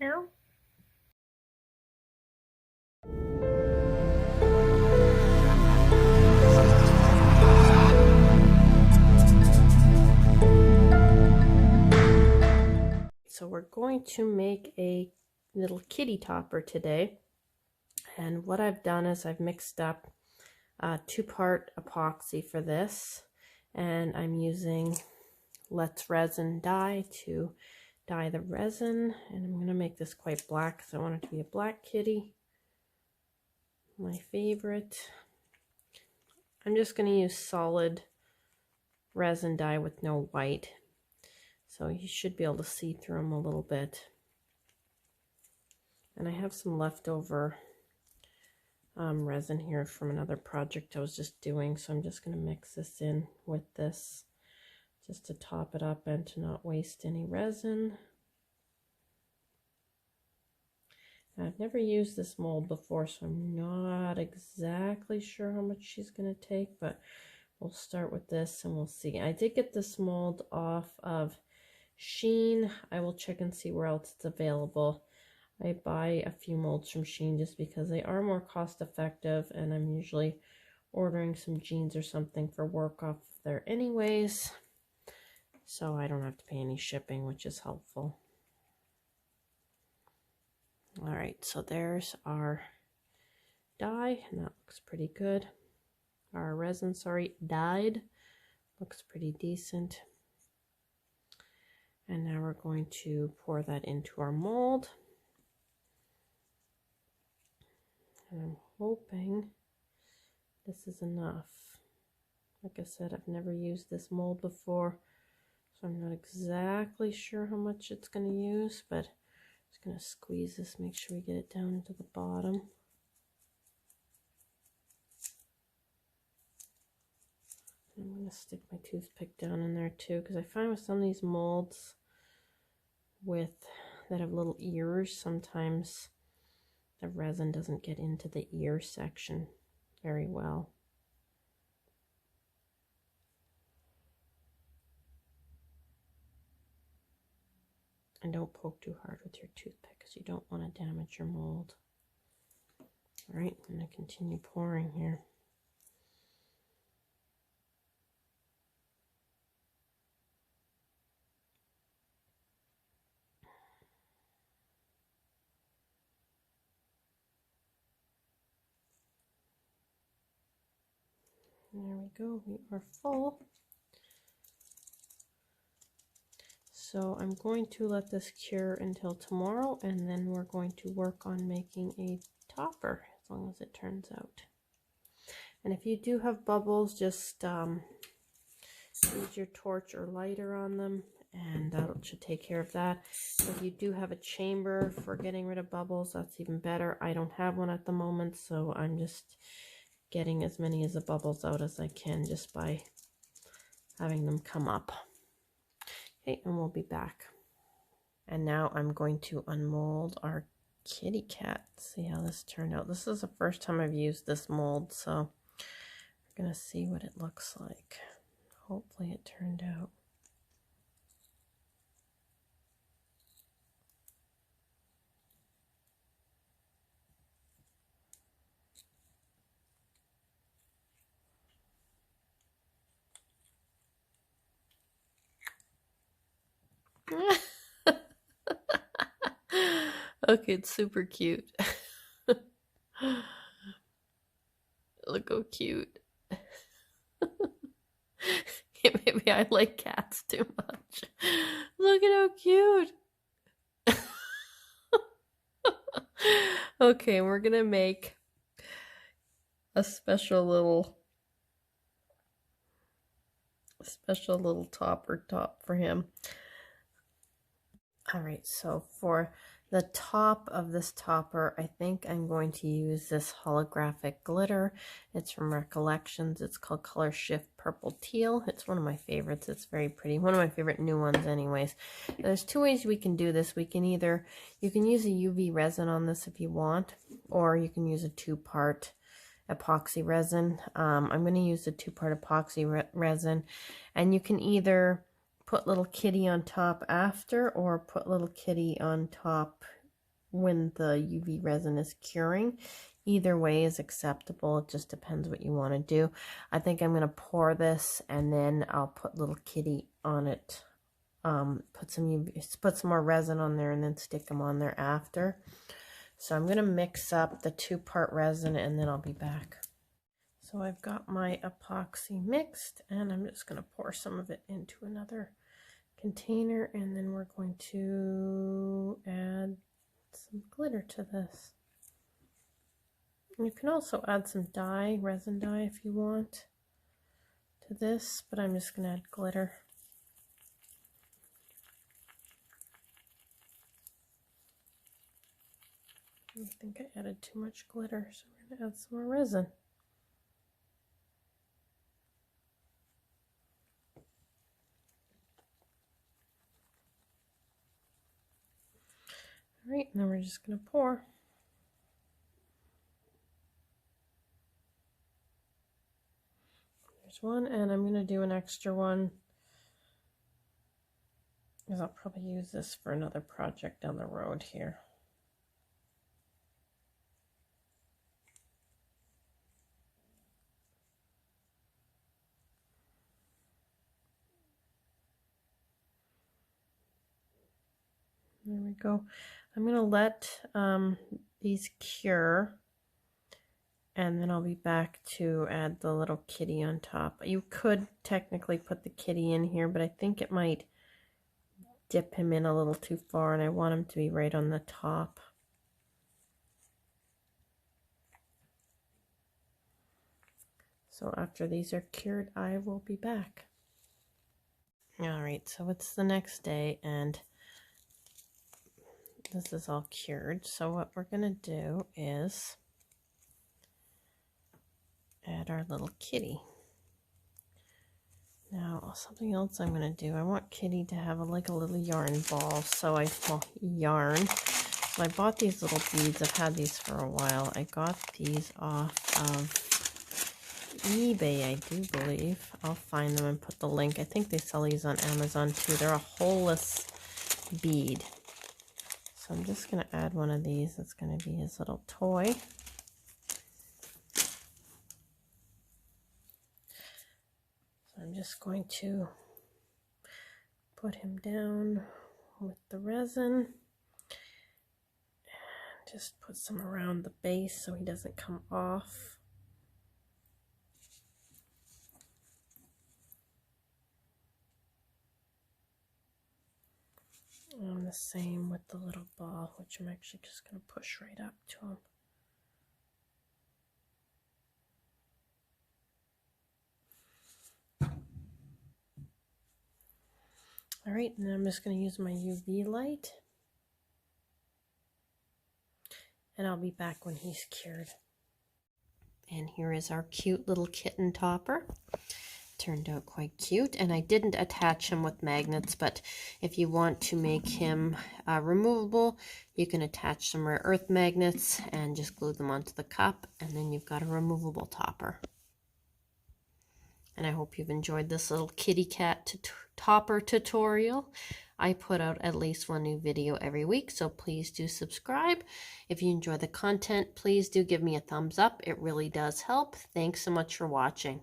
Meow. So we're going to make a little kitty topper today. And what I've done is I've mixed up 2-part epoxy for this. And I'm using Let's Resin dye to dye the resin. And I'm going to make this quite black because I want it to be a black kitty. My favorite. I'm just going to use solid resin dye with no white. So you should be able to see through them a little bit. And I have some leftover resin here from another project I was just doing. So I'm just going to mix this in with this just to top it up and to not waste any resin. I've never used this mold before, so I'm not exactly sure how much she's going to take, but we'll start with this and we'll see. I did get this mold off of Sheen. I will check and see where else it's available. I buy a few molds from Sheen just because they are more cost effective, and I'm usually ordering some jeans or something for work off there anyways, so I don't have to pay any shipping, which is helpful. All right, so there's our dye, and that looks pretty good. Our resin, sorry, dyed, looks pretty decent. And now we're going to pour that into our mold. And I'm hoping this is enough. Like I said, I've never used this mold before, so I'm not exactly sure how much it's going to use, but I'm just going to squeeze this, make sure we get it down to the bottom. I'm going to stick my toothpick down in there too, because I find with some of these molds that have little ears, sometimes the resin doesn't get into the ear section very well. And don't poke too hard with your toothpick because you don't want to damage your mold. All right, I'm going to continue pouring here. There we go, we are full. So I'm going to let this cure until tomorrow, and then we're going to work on making a topper as long as it turns out. And if you do have bubbles, just use your torch or lighter on them, and that should take care of that. If you do have a chamber for getting rid of bubbles, that's even better. I don't have one at the moment, so I'm just getting as many of the bubbles out as I can just by having them come up. Okay, and we'll be back. And now I'm going to unmold our kitty cat. See how this turned out. This is the first time I've used this mold, so we're gonna see what it looks like. Hopefully it turned out. Okay, it's super cute. Look how cute. Maybe I like cats too much. Look at how cute. Okay, we're gonna make a special little top for him. All right, so for the top of this topper, I think I'm going to use this holographic glitter. It's from Recollections. It's called Color Shift Purple Teal. It's one of my favorites. It's very pretty. One of my favorite new ones anyways. There's two ways we can do this. You can use a UV resin on this if you want, or you can use a 2-part epoxy resin. I'm going to use the 2-part epoxy resin, and you can either put little kitty on top after, or put little kitty on top when the UV resin is curing. Either way is acceptable. It just depends what you want to do. I think I'm going to pour this and then I'll put little kitty on it. Put some more resin on there and then stick them on there after. So I'm going to mix up the 2-part resin and then I'll be back. So I've got my epoxy mixed and I'm just going to pour some of it into another container, and then we're going to add some glitter to this. And you can also add some dye, resin dye if you want to this, but I'm just going to add glitter. I think I added too much glitter, so we're going to add some more resin. All right, now we're just going to pour. There's one, and I'm going to do an extra one because I'll probably use this for another project down the road here. There we go. I'm going to let these cure, and then I'll be back to add the little kitty on top. You could technically put the kitty in here, but I think it might dip him in a little too far, and I want him to be right on the top. So after these are cured, I will be back. All right, so it's the next day, and this is all cured. So what we're going to do is add our little kitty. Now, something else I'm going to do, I want Kitty to have like a little yarn ball. So yarn. So I bought these little beads. I've had these for a while. I got these off of eBay, I do believe. I'll find them and put the link. I think they sell these on Amazon too. They're a holeless bead. So I'm just going to add one of these. That's going to be his little toy. So I'm just going to put him down with the resin. Just put some around the base so he doesn't come off. And the same with the little ball, which I'm actually just going to push right up to him. All right, and then I'm just going to use my UV light. And I'll be back when he's cured. And here is our cute little kitten topper. Turned out quite cute, and I didn't attach him with magnets, but if you want to make him removable, you can attach some rare earth magnets and just glue them onto the cup, and then you've got a removable topper. And I hope you've enjoyed this little kitty cat topper tutorial. I put out at least one new video every week, so please do subscribe. If you enjoy the content, please do give me a thumbs up. It really does help. Thanks so much for watching.